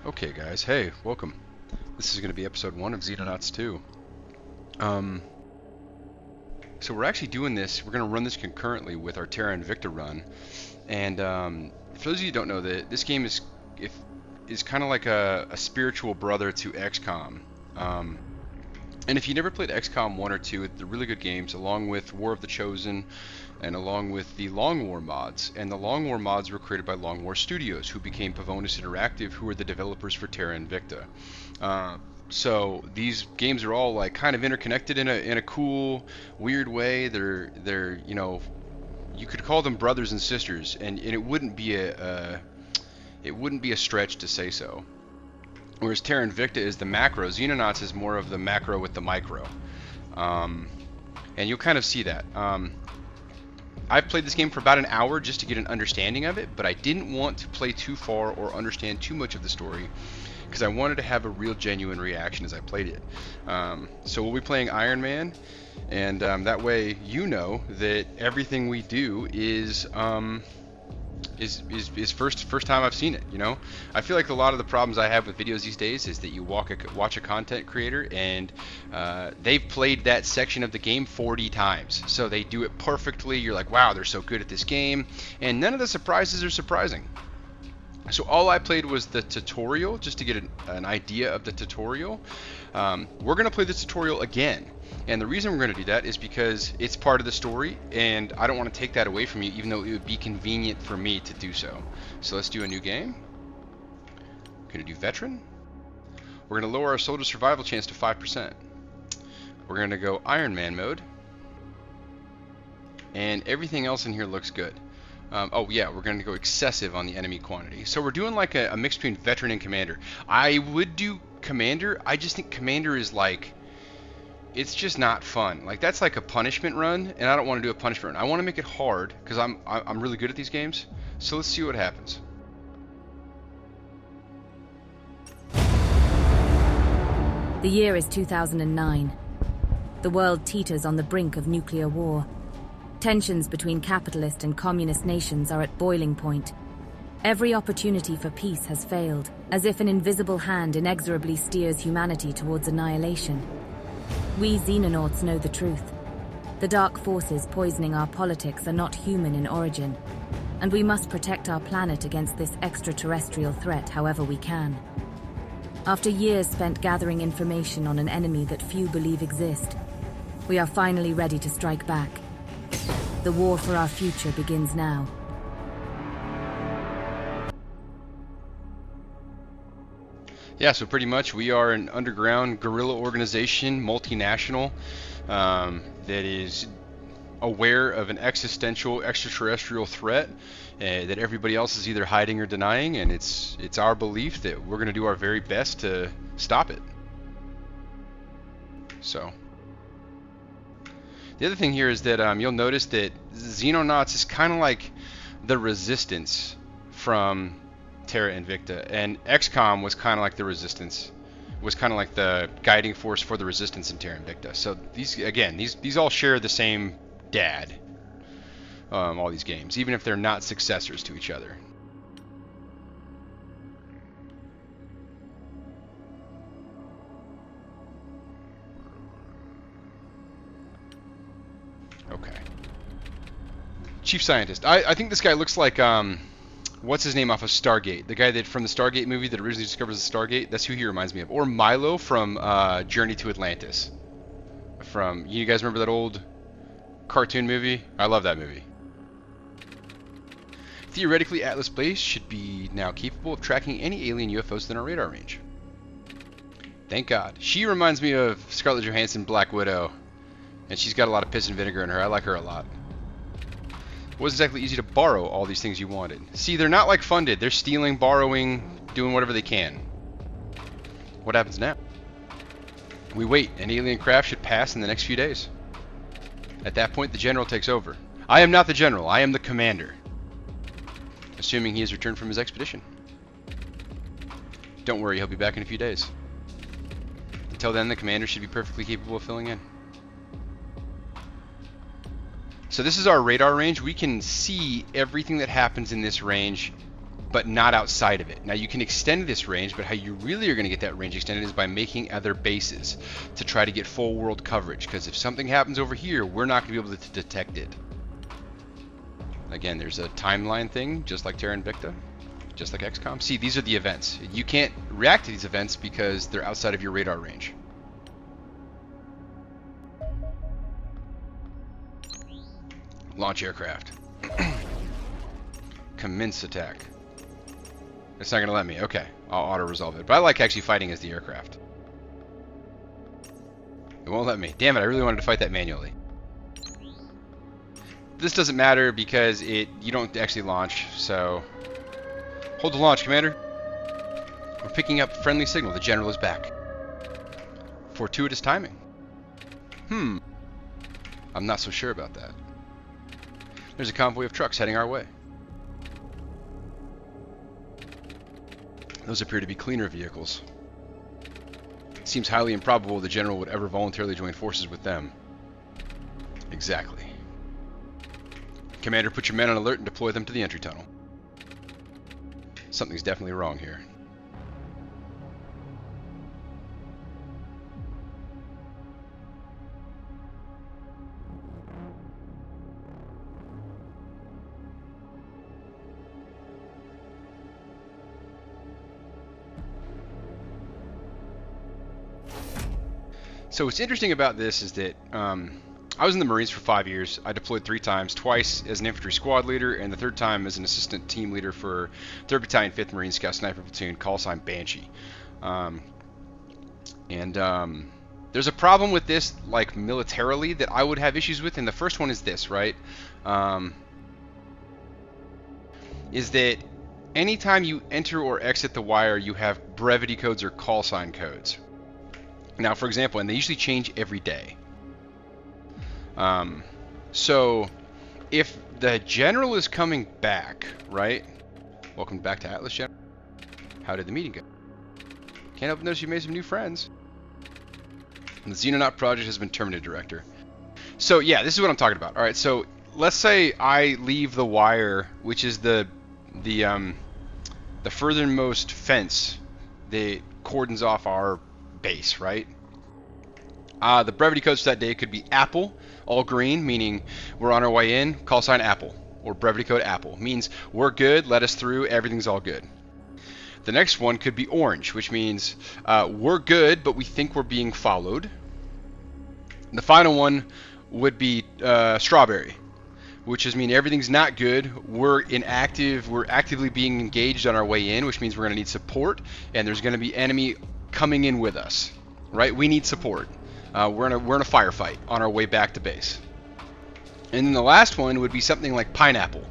Okay guys, hey, welcome. This is going to be episode 1 of Xenonauts-2. So we're actually doing this, we're going to run this concurrently with our Terra Invicta run. And for those of you who don't know, this game is kind of like a spiritual brother to XCOM. And if you never played XCOM 1 or 2, they're really good games, along with War of the Chosen, and along with the Long War mods. And the Long War mods were created by Long War Studios, who became Pavonis Interactive, who are the developers for Terra Invicta. So these games are all like kind of interconnected in a cool, weird way. They're you could call them brothers and sisters, and it wouldn't be a stretch to say so. Whereas Terra Invicta is the macro, Xenonauts is more of the macro with the micro. And you'll kind of see that. I've played this game for about an hour just to get an understanding of it, but I didn't want to play too far or understand too much of the story, because I wanted to have a real genuine reaction as I played it. So we'll be playing Ironman, and that way you know that everything we do is first time I've seen it. I feel like a lot of the problems I have with videos these days is that you watch a content creator and they've played that section of the game 40 times, so they do it perfectly. You're like, wow, they're so good at this game, and none of the surprises are surprising. So all I played was the tutorial, just to get an idea of the tutorial. We're going to play the tutorial again. And the reason we're going to do that is because it's part of the story, and I don't want to take that away from you, even though it would be convenient for me to do so. So let's do a new game. We're going to do Veteran. We're going to lower our soldier survival chance to 5%. We're going to go Ironman mode. And everything else in here looks good. Oh yeah, we're going to go excessive on the enemy quantity. So we're doing like a mix between Veteran and Commander. I would do Commander. I just think Commander is like, it's just not fun. Like, that's like a punishment run, and I don't want to do a punishment run. I want to make it hard, because I'm really good at these games. So let's see what happens. The year is 2009. The world teeters on the brink of nuclear war. Tensions between capitalist and communist nations are at boiling point. Every opportunity for peace has failed, as if an invisible hand inexorably steers humanity towards annihilation. We Xenonauts know the truth. The dark forces poisoning our politics are not human in origin, and we must protect our planet against this extraterrestrial threat however we can. After years spent gathering information on an enemy that few believe exist, we are finally ready to strike back. The war for our future begins now. Yeah, so pretty much we are an underground guerrilla organization, multinational, that is aware of an existential extraterrestrial threat that everybody else is either hiding or denying, and it's our belief that we're going to do our very best to stop it. So the other thing here is that you'll notice that Xenonauts is kind of like the Resistance from Terra Invicta, and XCOM was kind of like the Resistance, was kind of like the guiding force for the Resistance in Terra Invicta. So these all share the same dad, all these games, even if they're not successors to each other. Okay. Chief Scientist. I think this guy looks like what's his name off of Stargate? The guy that from the Stargate movie that originally discovers the Stargate. That's who he reminds me of. Or Milo from Journey to Atlantis. From, you guys remember that old cartoon movie? I love that movie. Theoretically, Atlas Base should be now capable of tracking any alien UFOs within our radar range. Thank God. She reminds me of Scarlett Johansson, Black Widow. And she's got a lot of piss and vinegar in her. I like her a lot. It wasn't exactly easy to borrow all these things you wanted. See, they're not like funded. They're stealing, borrowing, doing whatever they can. What happens now? We wait. An alien craft should pass in the next few days. At that point, the general takes over. I am not the general. I am the commander. Assuming he has returned from his expedition. Don't worry, he'll be back in a few days. Until then, the commander should be perfectly capable of filling in. So this is our radar range. We can see everything that happens in this range but not outside of it. Now you can extend this range, but how you really are going to get that range extended is by making other bases to try to get full world coverage, because if something happens over here, we're not going to be able to detect it. Again, there's a timeline thing, just like Terra Invicta, just like XCOM. See, these are the events. You can't react to these events because they're outside of your radar range. Launch aircraft. Commence attack. It's not going to let me. Okay, I'll auto-resolve it. But I like actually fighting as the aircraft. It won't let me. Damn it, I really wanted to fight that manually. This doesn't matter because you don't actually launch, so... Hold the launch, Commander. We're picking up friendly signal. The general is back. Fortuitous timing. I'm not so sure about that. There's a convoy of trucks heading our way. Those appear to be cleaner vehicles. It seems highly improbable the general would ever voluntarily join forces with them. Exactly. Commander, put your men on alert and deploy them to the entry tunnel. Something's definitely wrong here. So what's interesting about this is that I was in the Marines for 5 years. I deployed 3 times, twice as an infantry squad leader, and the 3rd time as an assistant team leader for 3rd Battalion, 5th Marine Scout Sniper Platoon, call sign Banshee. There's a problem with this, like militarily, that I would have issues with, and the first one is this, right? Is that anytime you enter or exit the wire, you have brevity codes or call sign codes. Now, for example, and they usually change every day. So if the general is coming back, right? Welcome back to Atlas, General. How did the meeting go? Can't help but notice you made some new friends. And the Xenonaut project has been terminated, Director. So yeah, this is what I'm talking about. All right, so let's say I leave the wire, which is the furthermost fence that cordons off our base, right? The brevity codes for that day could be Apple, all green, meaning we're on our way in, call sign Apple, or brevity code Apple, means we're good, let us through, everything's all good. The next one could be orange, which means we're good, but we think we're being followed. And the final one would be strawberry, which is mean everything's not good, we're actively being engaged on our way in, which means we're going to need support, and there's going to be enemy coming in with us, right? We need support. We're in a firefight on our way back to base. And then the last one would be something like pineapple.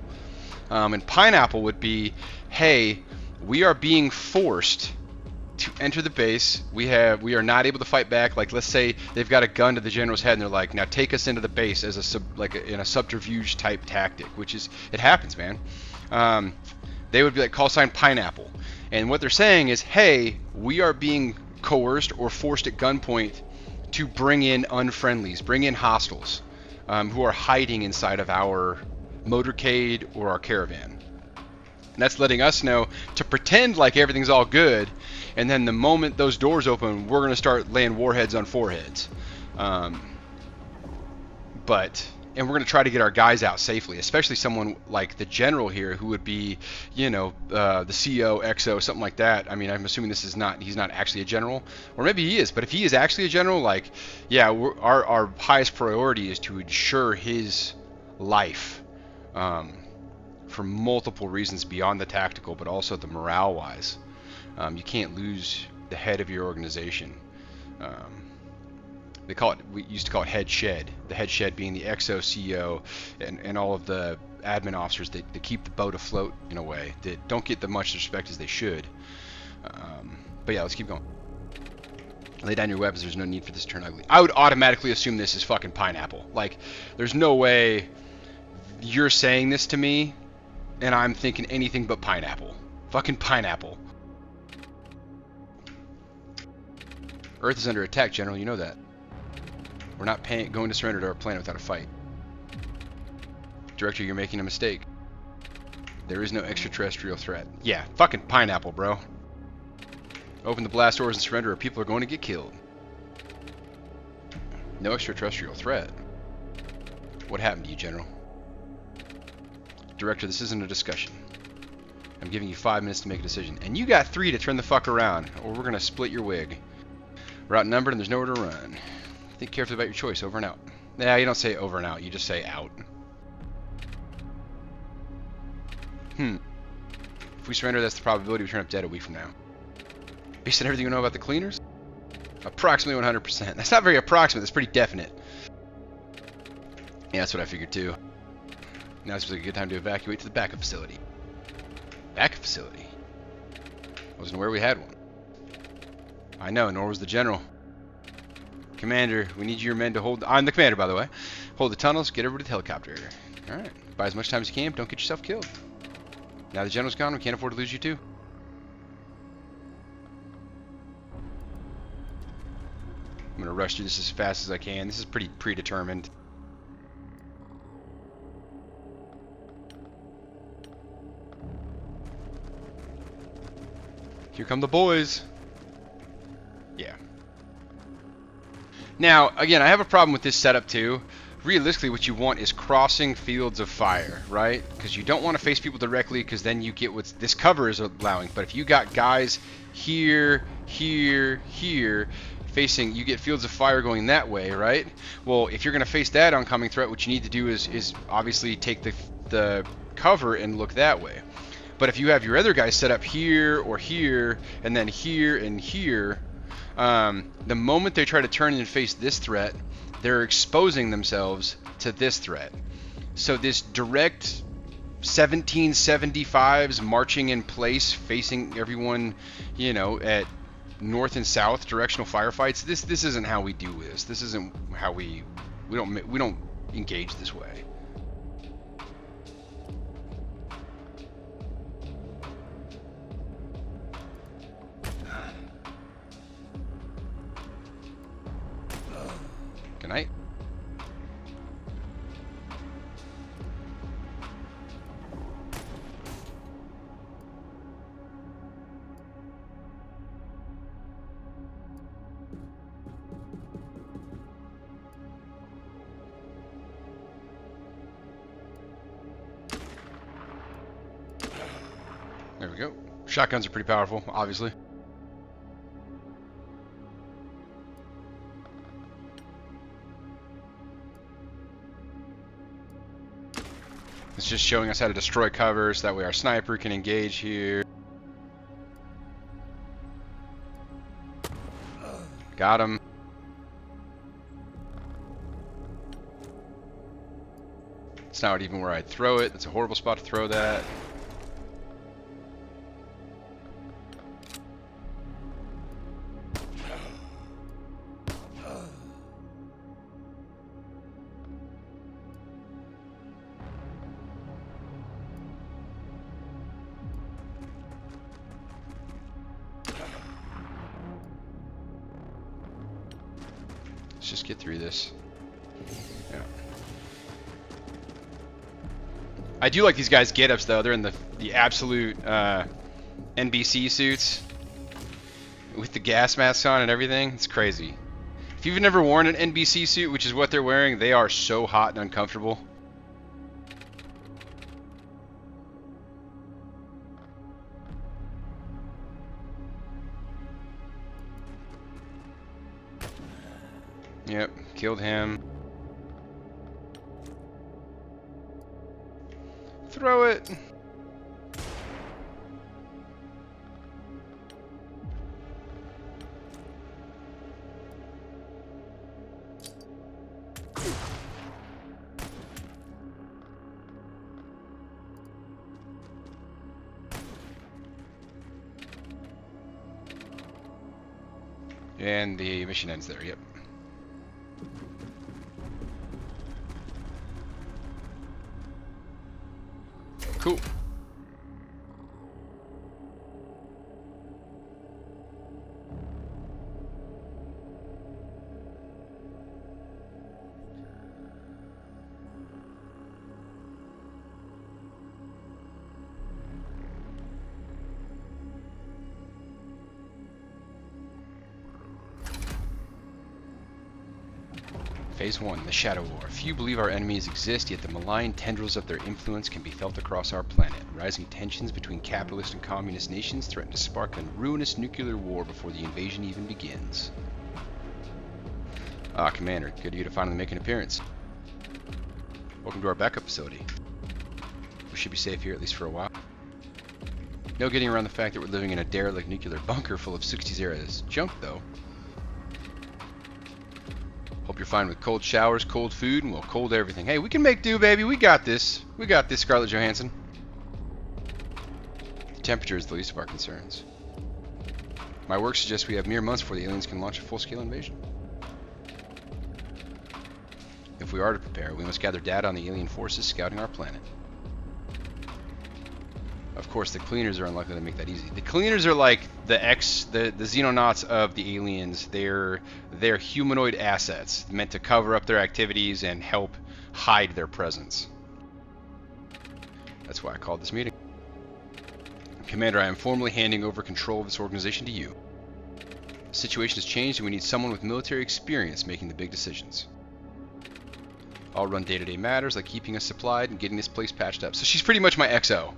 And pineapple would be, hey, we are being forced to enter the base. We are not able to fight back. Like, let's say they've got a gun to the general's head and they're like, now take us into the base as in a subterfuge type tactic, which is, it happens, man. They would be like, call sign pineapple. And what they're saying is, hey, we are being coerced or forced at gunpoint to bring in unfriendlies, bring in hostiles who are hiding inside of our motorcade or our caravan. And that's letting us know to pretend like everything's all good, and then the moment those doors open, we're going to start laying warheads on foreheads. And we're going to try to get our guys out safely, especially someone like the general here, who would be, you know, the CO, XO, something like that. I mean, I'm assuming he's not actually a general, or maybe he is, but if he is actually a general, like, yeah, our highest priority is to ensure his life, for multiple reasons beyond the tactical, but also the morale-wise. You can't lose the head of your organization. We used to call it head shed. The head shed being the XO, CEO, and all of the admin officers that keep the boat afloat in a way, that don't get the much respect as they should. But yeah, let's keep going. Lay down your weapons, there's no need for this to turn ugly. I would automatically assume this is fucking pineapple. Like, there's no way you're saying this to me and I'm thinking anything but pineapple. Fucking pineapple. Earth is under attack, General, you know that. We're not going to surrender to our planet without a fight. Director, you're making a mistake. There is no extraterrestrial threat. Yeah, fucking pineapple, bro. Open the blast doors and surrender or people are going to get killed. No extraterrestrial threat. What happened to you, General? Director, this isn't a discussion. I'm giving you 5 minutes to make a decision. And you got 3 to turn the fuck around, or we're gonna split your wig. We're outnumbered and there's nowhere to run. Think carefully about your choice. Over and out. Nah, you don't say over and out. You just say out. If we surrender, that's the probability we turn up dead a week from now. Based on everything you know about the cleaners? Approximately 100%. That's not very approximate. That's pretty definite. Yeah, that's what I figured too. Now it's a good time to evacuate to the backup facility. Backup facility? Wasn't aware we had one. I know, nor was the general. Commander, we need your men to hold... I'm the commander, by the way. Hold the tunnels, get over to the helicopter. Alright. Buy as much time as you can, but don't get yourself killed. Now the general's gone, we can't afford to lose you too. I'm gonna rush through this as fast as I can. This is pretty predetermined. Here come the boys. Yeah. Now, again, I have a problem with this setup too. Realistically, what you want is crossing fields of fire, right? Because you don't want to face people directly, because then you get what this cover is allowing. But if you got guys here, here, here, facing, you get fields of fire going that way, right? Well, if you're going to face that oncoming threat, what you need to do is obviously take the cover and look that way. But if you have your other guys set up here or here, and then here and here, the moment they try to turn and face this threat, they're exposing themselves to this threat. So this direct 1775s marching in place, facing everyone, you know, at north and south directional firefights. This isn't how we do this. This isn't how we don't engage this way. Good night. There we go. Shotguns are pretty powerful, obviously. It's just showing us how to destroy cover, so that way our sniper can engage here. Got him. It's not even where I'd throw it. It's a horrible spot to throw that. Let's just get through this. Yeah. I do like these guys' get-ups though. They're in the absolute NBC suits with the gas masks on and everything. It's crazy. If you've never worn an NBC suit, which is what they're wearing, they are so hot and uncomfortable. Yep, killed him. Throw it. And the mission ends there, yep. Cool. Phase 1, the Shadow War. Few believe our enemies exist, yet the malign tendrils of their influence can be felt across our planet. Rising tensions between capitalist and communist nations threaten to spark a ruinous nuclear war before the invasion even begins. Ah, Commander, good of you to finally make an appearance. Welcome to our backup facility. We should be safe here, at least for a while. No getting around the fact that we're living in a derelict nuclear bunker full of 60s era junk, though. Hope you're fine with cold showers, cold food, and well, cold everything. Hey, we can make do, baby. We got this. We got this, Scarlett Johansson. The temperature is the least of our concerns. My work suggests we have mere months before the aliens can launch a full-scale invasion. If we are to prepare, we must gather data on the alien forces scouting our planet. Of course, the cleaners are unlikely to make that easy. The cleaners are like the Xenonauts of the aliens. They're humanoid assets meant to cover up their activities and help hide their presence. That's why I called this meeting. Commander, I am formally handing over control of this organization to you. The situation has changed and we need someone with military experience making the big decisions. I'll run day-to-day matters like keeping us supplied and getting this place patched up. So she's pretty much my XO.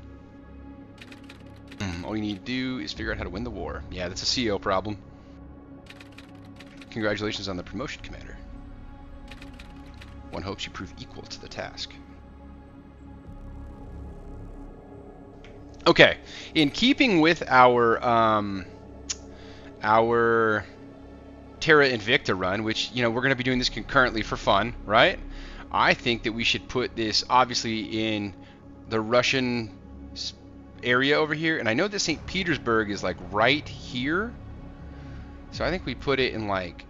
All you need to do is figure out how to win the war. Yeah, that's a CEO problem. Congratulations on the promotion, Commander. One hopes you prove equal to the task. Okay, in keeping with our Terra Invicta run, which, you know, we're going to be doing this concurrently for fun, right? I think that we should put this obviously in the Russian area over here, and I know that St. Petersburg is like right here, so I think we put it in like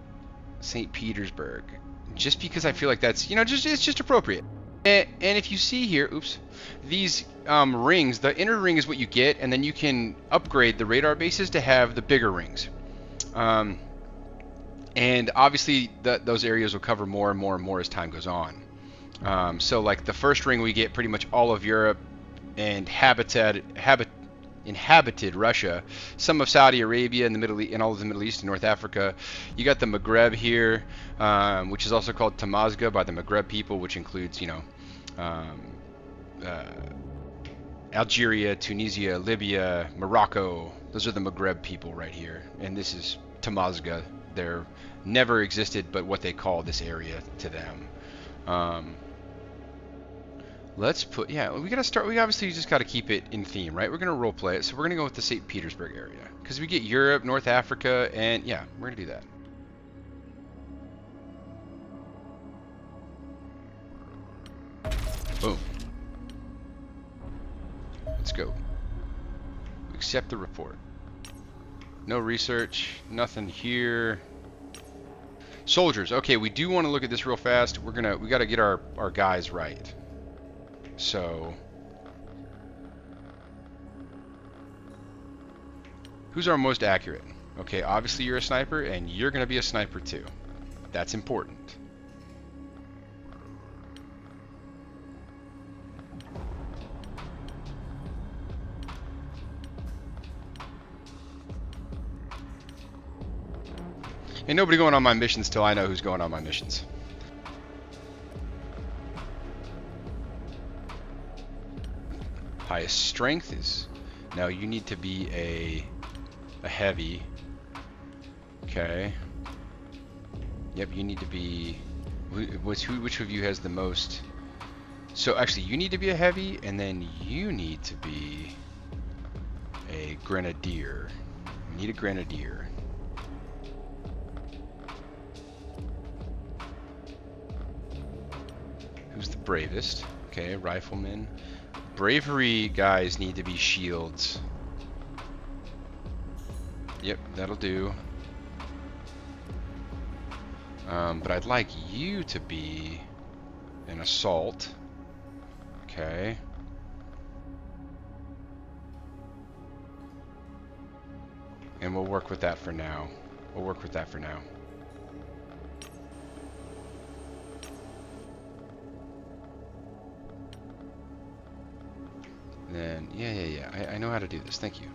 St. Petersburg, just because I feel like that's, you know, it's just appropriate. And if you see here, oops, these rings, the inner ring is what you get, and then you can upgrade the radar bases to have the bigger rings. And obviously those areas will cover more and more and more as time goes on. So like the first ring, we get pretty much all of Europe and inhabited Russia, some of Saudi Arabia and the Middle East, and all of the Middle East and North Africa. You got the Maghreb here, which is also called Tamazgha by the Maghreb people, which includes, you know, Algeria, Tunisia, Libya, Morocco. Those are the Maghreb people right here, and this is Tamazgha. They're never existed, but what they call this area to them. Let's put, yeah, we gotta start, we obviously just gotta keep it in theme, right? We're gonna role play it, so we're gonna go with the St. Petersburg area, because we get Europe, North Africa, and yeah, we're gonna do that. Boom. Let's go. Accept the report. No research, nothing here. Soldiers, okay, we do want to look at this real fast. We gotta get our guys right. So, who's our most accurate? Okay, obviously you're a sniper, and you're going to be a sniper too. That's important. Ain't nobody going on my missions till I know who's going on my missions. Highest strength is, now you need to be a heavy. Okay. Yep, you need to be, which of you has the most? So actually you need to be a heavy, and then you need to be a grenadier. You need a grenadier. Who's the bravest? Okay, rifleman. Bravery guys need to be shields. Yep, that'll do. But I'd like you to be an assault. Okay. And we'll work with that for now. We'll work with that for now. Then, yeah. I know how to do this. Thank you.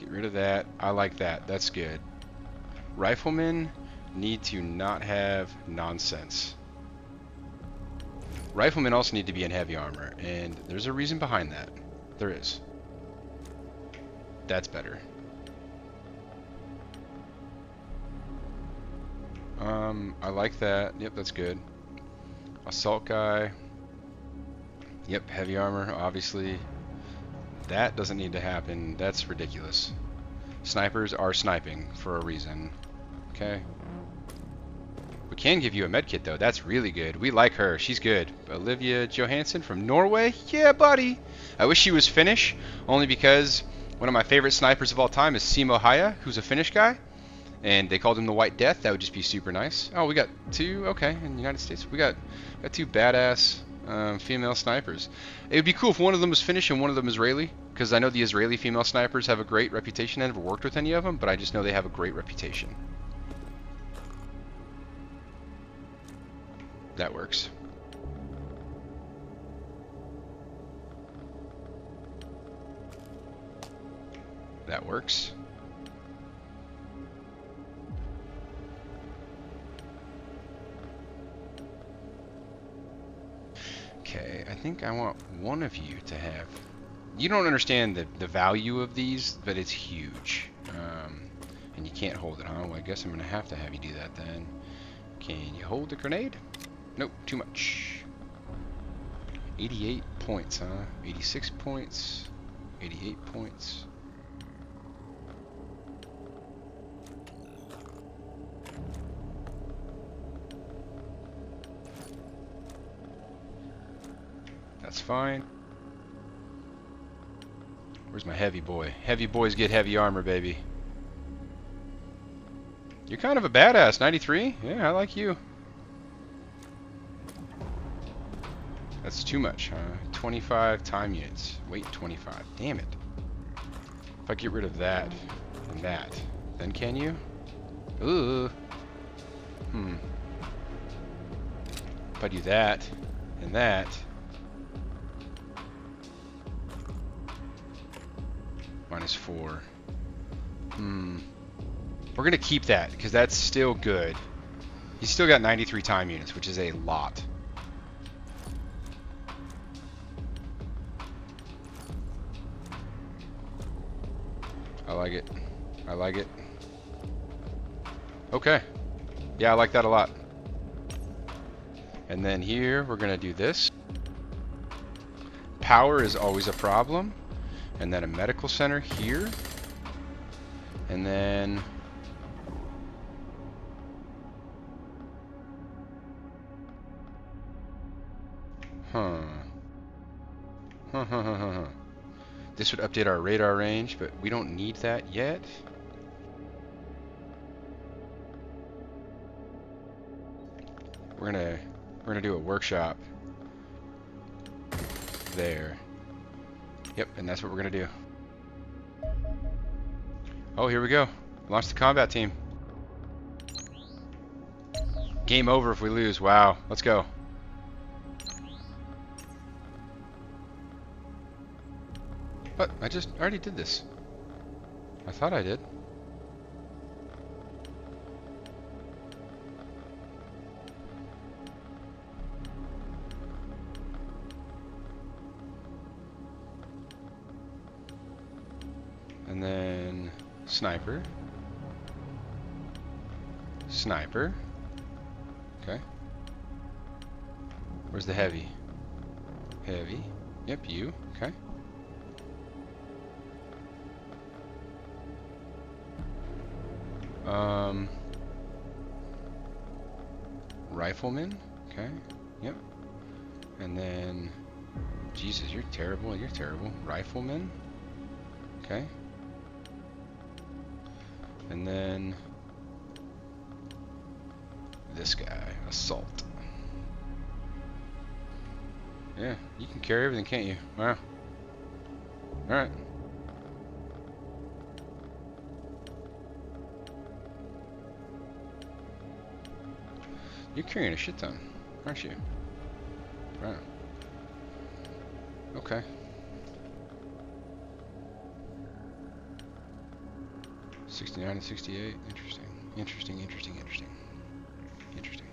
Get rid of that. I like that. That's good. Riflemen need to not have nonsense. Riflemen also need to be in heavy armor, and there's a reason behind that. There is. That's better. I like that. Yep, that's good. Assault guy. Yep, heavy armor, obviously. That doesn't need to happen. That's ridiculous. Snipers are sniping for a reason. Okay. We can give you a medkit though. That's really good. We like her. She's good. Olivia Johansson from Norway. Yeah, buddy. I wish she was Finnish, only because one of my favorite snipers of all time is Simo Haya, who's a Finnish guy. And they called him the White Death. That would just be super nice. Oh, we got two. Okay, in the United States, we got two badass female snipers. It would be cool if one of them was Finnish and one of them Israeli, because I know the Israeli female snipers have a great reputation. I never worked with any of them, but I just know they have a great reputation. That works. That works. Okay, I think I want one of you to have... You don't understand the value of these, but it's huge. And you can't hold it, huh? Well, I guess I'm going to have you do that then. Can you hold the grenade? Nope, too much. 88 points, huh? 86 points. 88 points. That's fine. Where's my heavy boy? Heavy boys get heavy armor, baby. You're kind of a badass. 93? Yeah, I like you. That's too much, huh? 25 time units. Weight 25. Damn it. If I get rid of that and that, then can you? Ooh. If I do that and that... -4. We're gonna keep that because that's still good. He's still got 93 time units, which is a lot. I like it. I like it. Okay. Yeah, I like that a lot. And then here we're gonna do this. Power is always a problem. And then a medical center here. And then... This would update our radar range, but we don't need that yet. We're gonna do a workshop there. Yep, and that's what we're gonna do. Oh, here we go. Launch the combat team. Game over if we lose. Wow, let's go. What? I already did this. I thought I did. And then sniper. Sniper. Okay. Where's the heavy? Heavy. Yep, you. Okay. Rifleman. Okay. Yep. And then... Jesus, you're terrible. You're terrible. Rifleman. Okay. And then... this guy. Assault. Yeah, you can carry everything, can't you? Wow. Alright. You're carrying a shit ton, aren't you? Wow. Okay. 69 and 68. Interesting. Interesting, interesting, interesting. Interesting.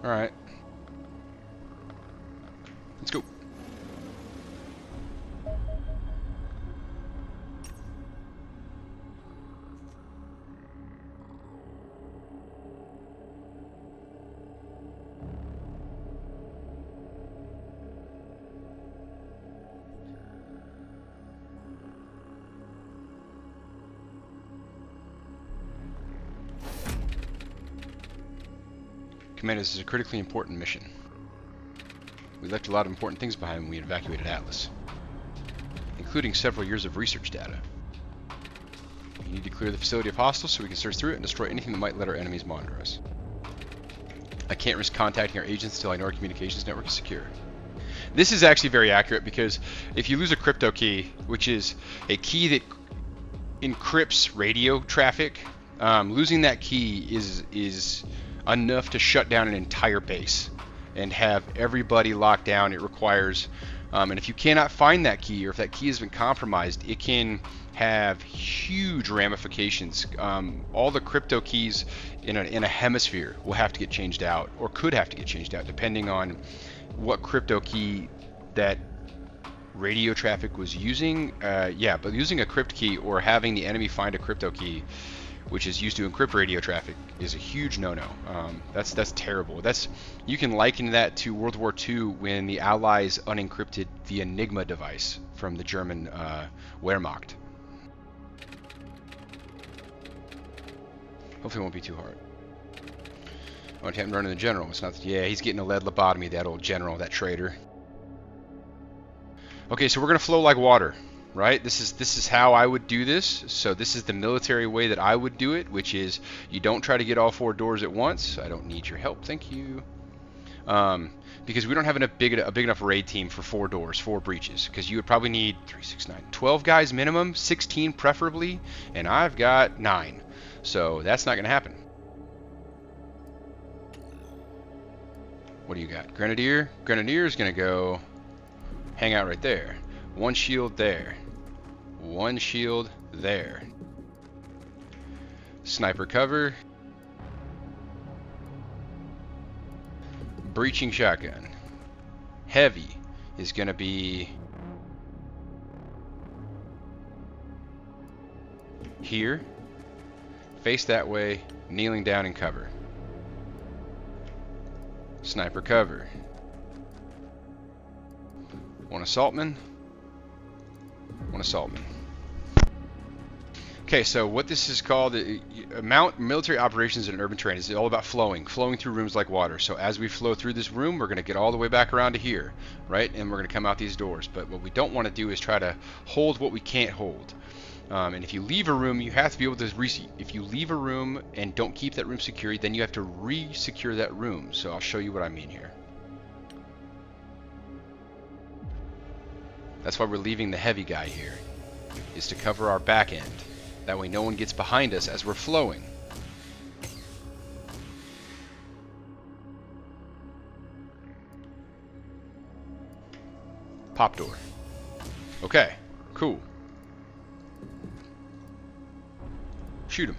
Alright. Let's go. Commander, this is a critically important mission. We left a lot of important things behind when we evacuated Atlas, including several years of research data. We need to clear the facility of hostiles so we can search through it and destroy anything that might let our enemies monitor us. I can't risk contacting our agents until I know our communications network is secure. This is actually very accurate because if you lose a crypto key, which is a key that encrypts radio traffic, losing that key is enough to shut down an entire base and have everybody locked down. It requires, and if you cannot find that key, or if that key has been compromised, it can have huge ramifications. All the crypto keys in a hemisphere will have to get changed out, or could have to get changed out, depending on what crypto key that radio traffic was using. Yeah, but using a crypt key or having the enemy find a crypto key which is used to encrypt radio traffic is a huge no-no. That's terrible. You can liken that to World War II when the Allies unencrypted the Enigma device from the German Wehrmacht. Hopefully it won't be too hard. I want to have him running the general. It's not. Yeah, he's getting a lead lobotomy, that old general, that traitor. Okay, so we're gonna flow like water. Right? This is how I would do this. So this is the military way that I would do it, which is you don't try to get all 4 doors at once. I don't need your help, thank you. Because we don't have a big enough raid team for 4 doors, 4 breaches. Because you would probably need 3, 6, 9, 12 guys minimum, 16 preferably, and I've got 9. So that's not going to happen. What do you got? Grenadier? Grenadier is going to go hang out right there. 1 shield there. 1 shield there. Sniper cover. Breaching shotgun. Heavy is going to be here. Face that way, kneeling down in cover. Sniper cover. 1 assaultman. 1 assaultman. Okay, so what this is called, military operations in urban terrain is all about flowing through rooms like water. So as we flow through this room, we're going to get all the way back around to here, right? And we're going to come out these doors. But what we don't want to do is try to hold what we can't hold. And if you leave a room, you have to be able to if you leave a room and don't keep that room secure, then you have to re-secure that room. So I'll show you what I mean here. That's why we're leaving the heavy guy here, is to cover our back end. That way no one gets behind us as we're flowing. Pop door. Okay, cool. Shoot him.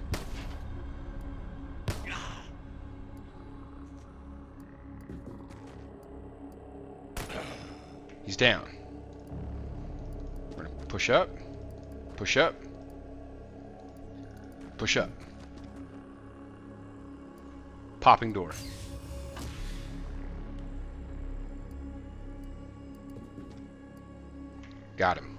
He's down. We're gonna push up. Push up. Push up. Popping door. Got him.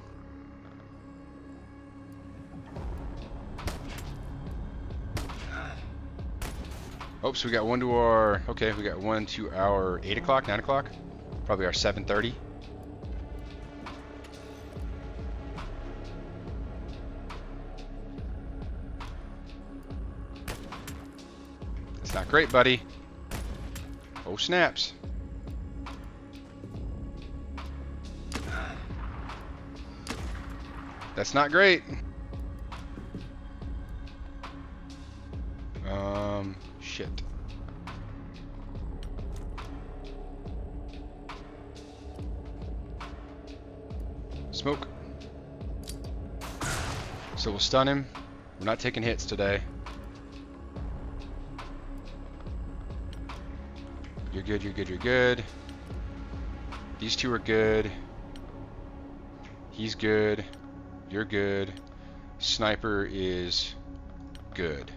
Oh, so we got one to our, okay, we got one to our 8 o'clock, 9 o'clock, probably our 7:30. That's not great, buddy. Oh, snaps. That's not great. Shit. Smoke. So we'll stun him. We're not taking hits today. You're good, you're good, you're good. These two are good. He's good. You're good. Sniper is good.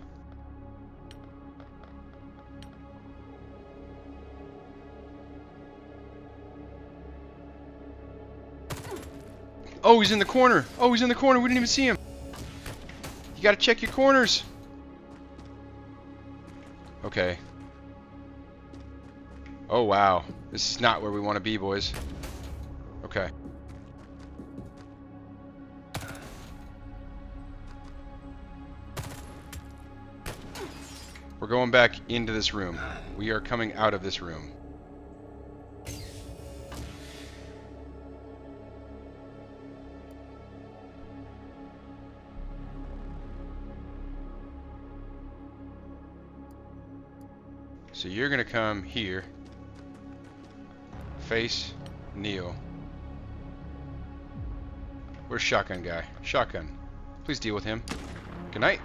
Oh, he's in the corner. Oh, he's in the corner. We didn't even see him. You gotta check your corners. Okay. Oh, wow. This is not where we want to be, boys. Okay. We're going back into this room. We are coming out of this room. So you're gonna come here. Face Neil. Where's Shotgun guy? Shotgun. Please deal with him. Good night.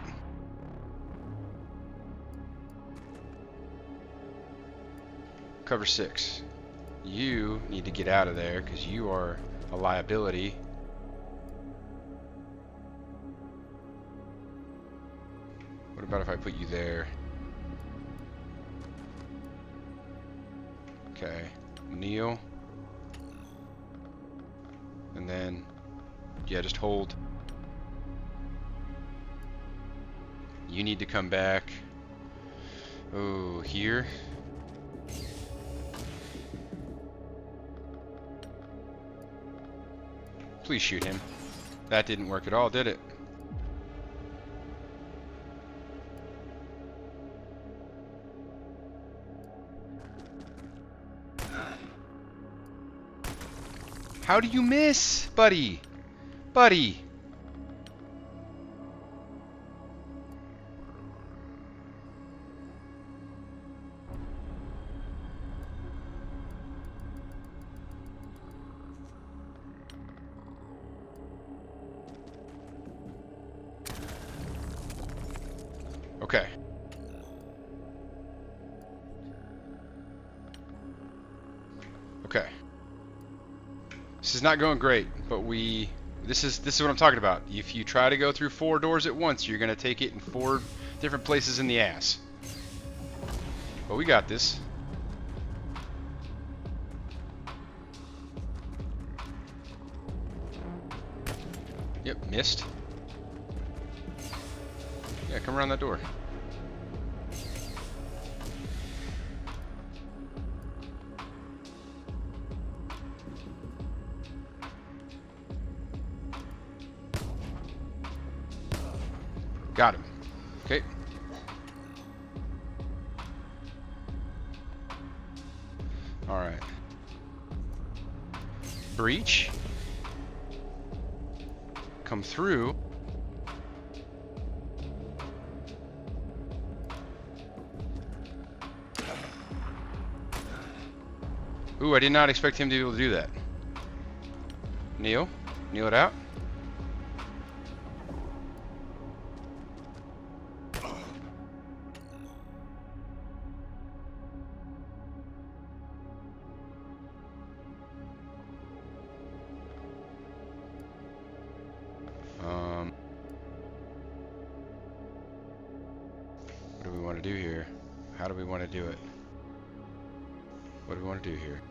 Cover 6. You need to get out of there because you are a liability. What about if I put you there? Okay. Neil. And then, yeah, just hold. You need to come back. Oh, here. Please shoot him. That didn't work at all, did it? How do you miss, buddy? Buddy. Okay. Okay. This is not going great, but this is what I'm talking about. If you try to go through 4 doors at once, you're gonna take it in 4 different places in the ass. But we got this. Yep, missed. Yeah, come around that door. Got him. Okay. Alright. Breach. Come through. Ooh, I did not expect him to be able to do that. Kneel. Kneel it out. What do we want to do here? How do we want to do it? What do we want to do here?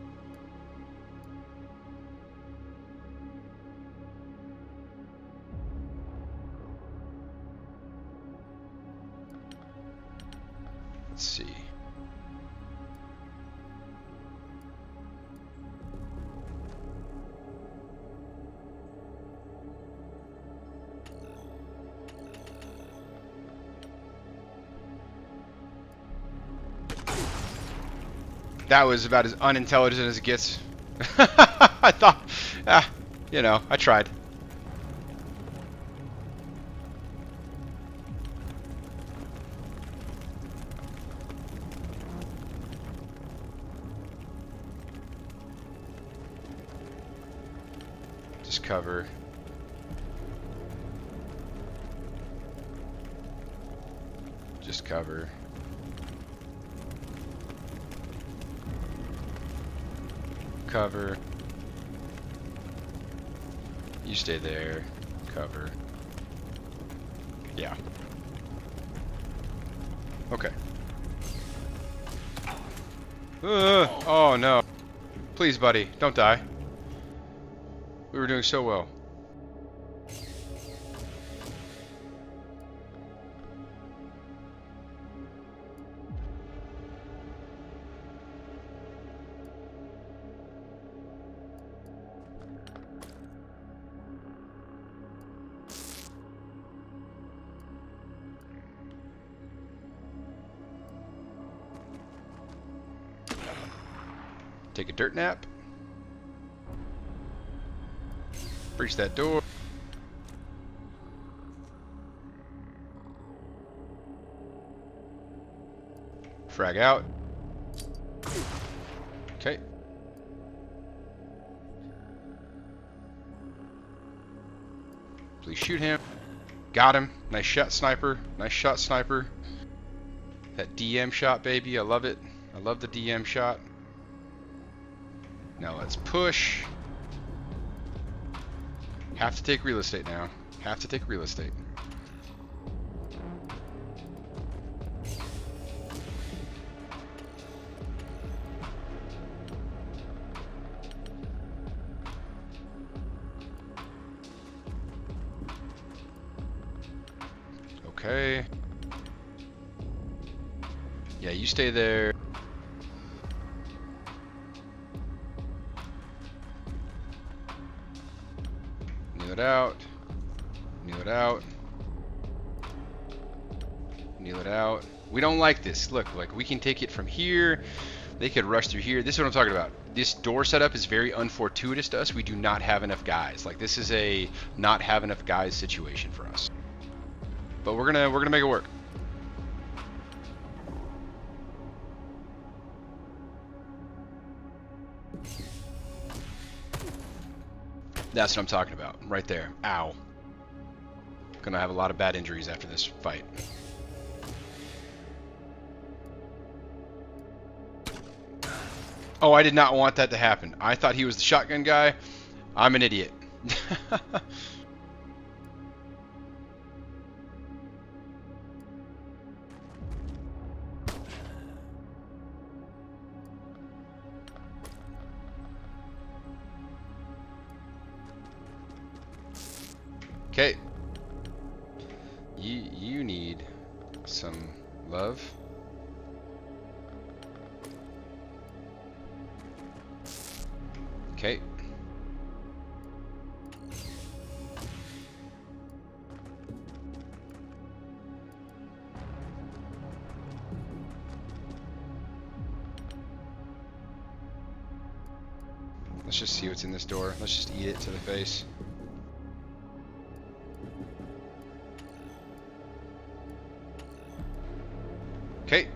Let's see. That was about as unintelligent as it gets. I thought, you know, I tried. Just cover. Cover. Cover. You stay there. Cover. Yeah. Okay. Oh no. Please, buddy, don't die. We were doing so well. Take a dirt nap. Breach that door. Frag out. Okay. Please shoot him. Got him. Nice shot, sniper. Nice shot, sniper. That DM shot, baby. I love it. I love the DM shot. Now let's push. Have to take real estate now. Have to take real estate. Okay. Yeah, you stay there. Kneel it out. Kneel it out. Kneel it out. We don't like this. Look, like we can take it from here. They could rush through here. This is what I'm talking about. This door setup is very unfortuitous to us. We do not have enough guys. Like this is a not have enough guys situation for us. But we're gonna make it work. That's what I'm talking about, right there. Ow. Gonna have a lot of bad injuries after this fight. Oh, I did not want that to happen. I thought he was the shotgun guy. I'm an idiot. Okay. You need some love. Okay. Let's just see what's in this door. Let's just eat it to the face. Okay.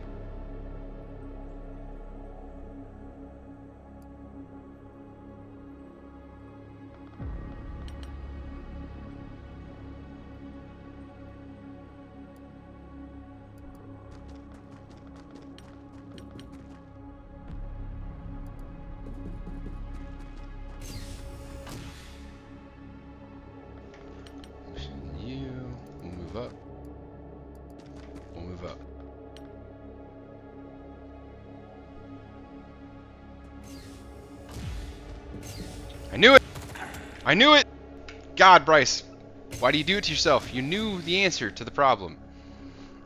We'll move up. We'll move up. I knew it! I knew it! God, Bryce. Why do you do it to yourself? You knew the answer to the problem.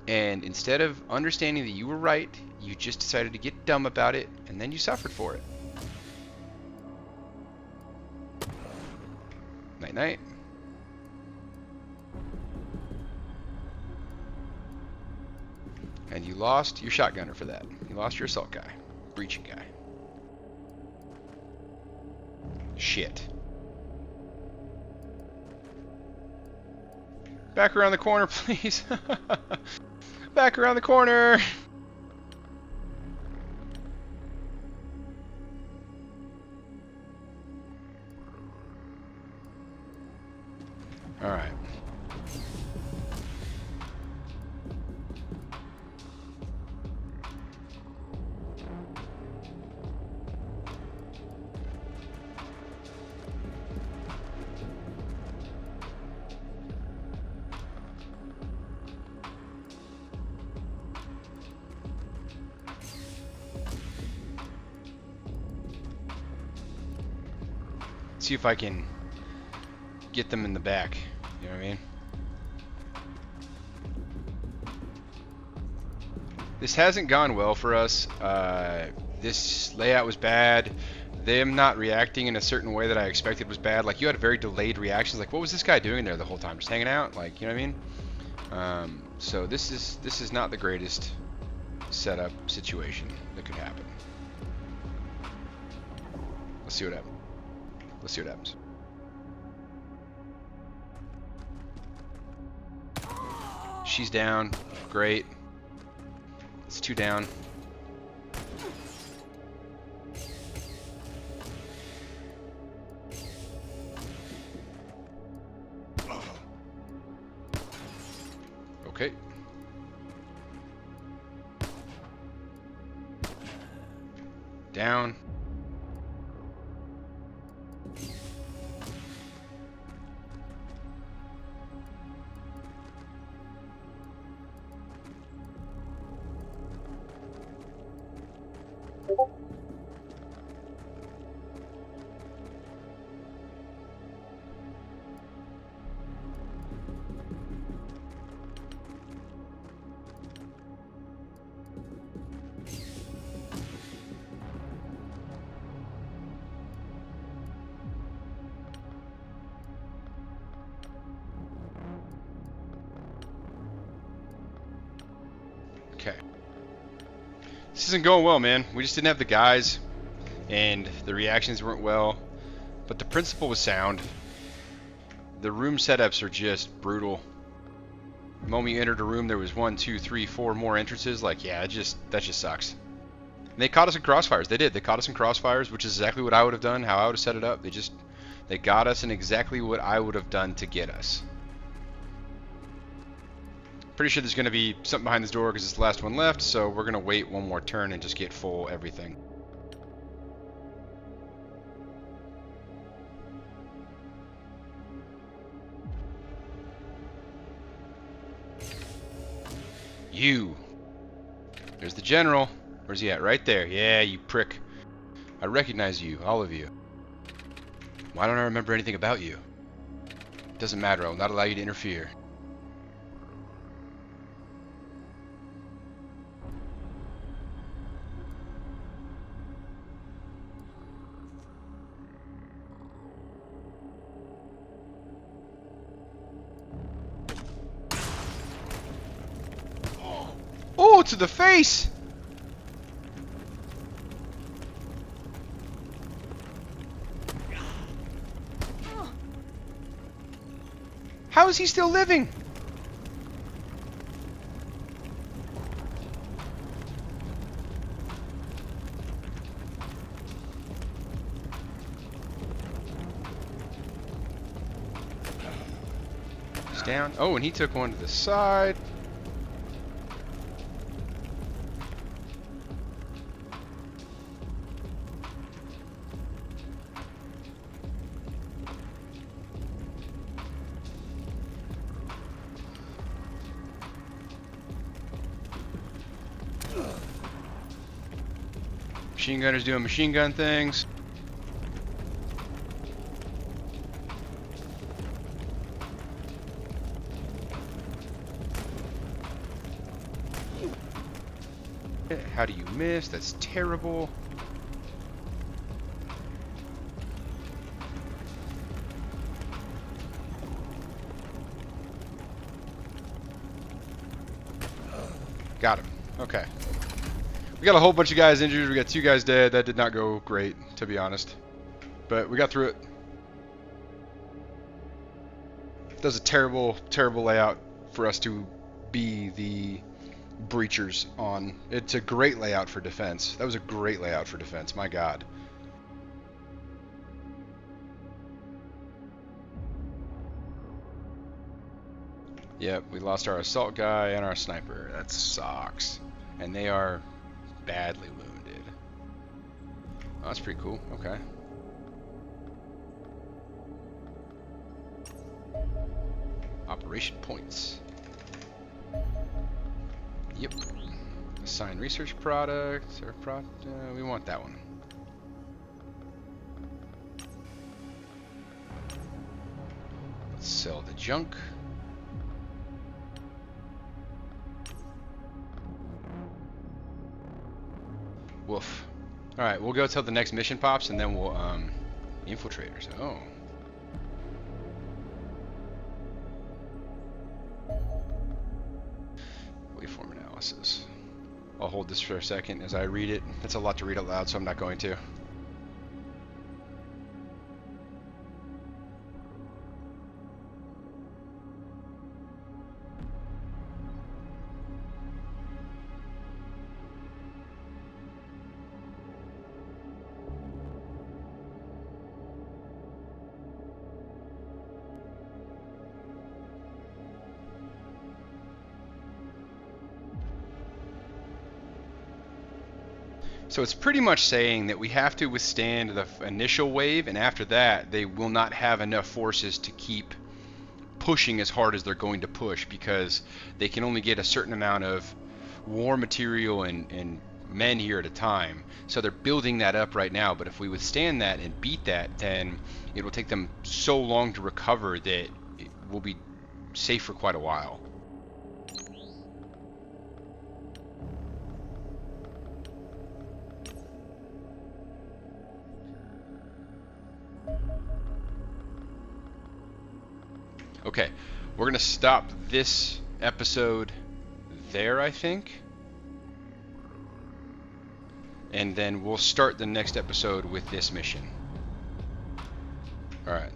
And instead of understanding that you were right, you just decided to get dumb about it, and then you suffered for it. Night-night. And you lost your shotgunner for that. You lost your assault guy. Breaching guy. Shit. Back around the corner, please. Back around the corner. All right. see if I can get them in the back. You know what I mean? This hasn't gone well for us. This layout was bad. Them not reacting in a certain way that I expected was bad. Like, you had very delayed reactions. Like, what was this guy doing there the whole time? Just hanging out? Like, you know what I mean? So this is not the greatest setup situation that could happen. Let's see what happens. Let's see what happens. She's down. Great. It's 2 down. Okay. Down. Okay. This isn't going well, man. We just didn't have the guys, and the reactions weren't well, but the principle was sound. The room setups are just brutal. The moment you entered a room, there was 1, 2, 3, 4 more entrances. Like, yeah, that just sucks. And they caught us in crossfires. They did. They caught us in crossfires, which is exactly what I would have done, how I would have set it up. They got us in exactly what I would have done to get us. Pretty sure there's going to be something behind this door because it's the last one left, so we're going to wait one more turn and just get full everything. You. There's the general. Where's he at? Right there. Yeah, you prick. I recognize you, all of you. Why don't I remember anything about you? Doesn't matter. I will not allow you to interfere. Oh, to the face! How is he still living? He's down. Oh, and he took one to the side. Machine gunners doing machine gun things. How do you miss? That's terrible. Got him. Okay. We got a whole bunch of guys injured. We got 2 guys dead. That did not go great, to be honest. But we got through it. That was a terrible, terrible layout for us to be the breachers on. It's a great layout for defense. That was a great layout for defense. My God. Yep, we lost our assault guy and our sniper. That sucks. And they are badly wounded. Oh, that's pretty cool. Okay. Operation points. Yep. Assign research product or we want that one. sell the junk. Woof. Alright, we'll go till the next mission pops, and then we'll, infiltrators. Oh. Waveform analysis. I'll hold this for a second as I read it. That's a lot to read out loud, so I'm not going to. So it's pretty much saying that we have to withstand the initial wave, and after that, they will not have enough forces to keep pushing as hard as they're going to push, because they can only get a certain amount of war material and men here at a time. So they're building that up right now, but if we withstand that and beat that, then it will take them so long to recover that it will be safe for quite a while. Okay, we're going to stop this episode there, I think. And then we'll start the next episode with this mission. Alright.